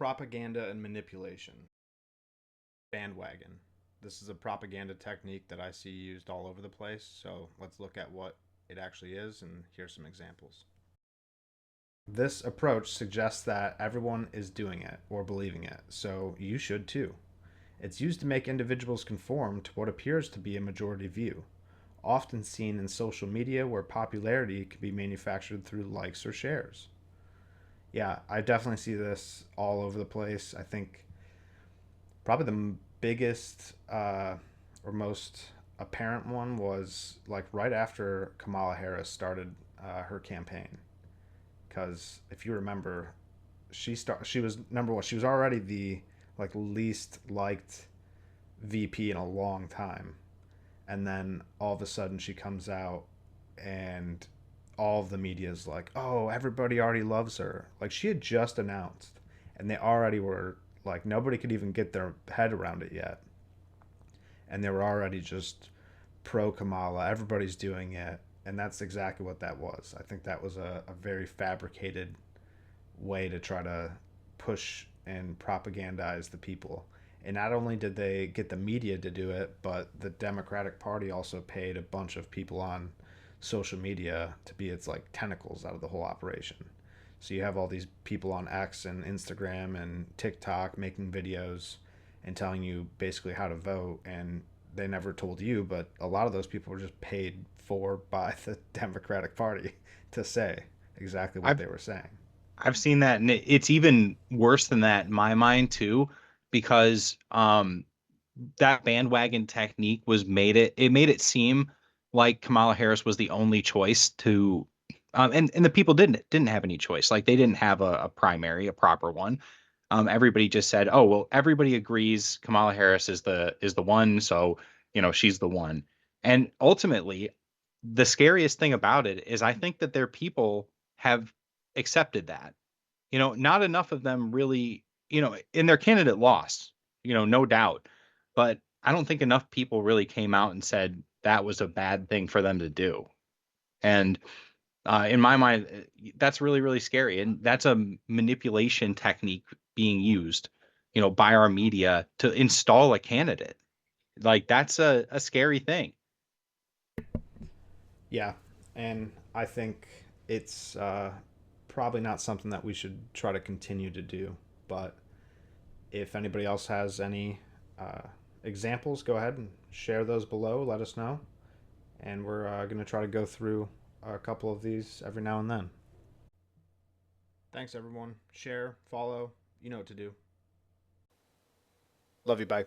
Propaganda and manipulation. Bandwagon. This is a propaganda technique that I see used all over the place, so let's look at what it actually is, and here's some examples. This approach suggests that everyone is doing it or believing it, so you should too. It's used to make individuals conform to what appears to be a majority view, often seen in social media where popularity can be manufactured through likes or shares. Yeah, I definitely see this all over the place. I think probably the biggest or most apparent one was like right after Kamala Harris started her campaign. Because if you remember, she was number one. She was already the like least liked VP in a long time, and then all of a sudden she comes out and all of the media is like, "Oh, everybody already loves her." Like she had just announced, and they already were like, nobody could even get their head around it yet, and they were already just pro Kamala. Everybody's doing it, and that's exactly what that was. I think that was a very fabricated way to try to push and propagandize the people. And not only did they get the media to do it, but the Democratic Party also paid a bunch of people on social media to be its like tentacles out of the whole operation. So you have all these people on X and Instagram and TikTok making videos and telling you basically how to vote, and they never told you, but a lot of those people were just paid for by the Democratic Party to say exactly what I've they were saying. I've seen that, and it's even worse than that in my mind too, because that bandwagon technique it made it seem like Kamala Harris was the only choice to, and the people didn't have any choice. Like they didn't have a primary, a proper one. Everybody just said, "Oh, well, everybody agrees Kamala Harris is the one, so she's the one." And ultimately, the scariest thing about it is I think that their people have accepted that. Not enough of them really, in their candidate lost, no doubt. But I don't think enough people really came out and said that was a bad thing for them to do. And in my mind, that's really, really scary. And that's a manipulation technique being used, by our media to install a candidate. Like that's a scary thing. Yeah, and I think it's probably not something that we should try to continue to do. But if anybody else has any uh, examples, go ahead and share those below. Let us know. And we're going to try to go through a couple of these every now and then. Thanks, everyone. Share, follow. You know what to do. Love you. Bye.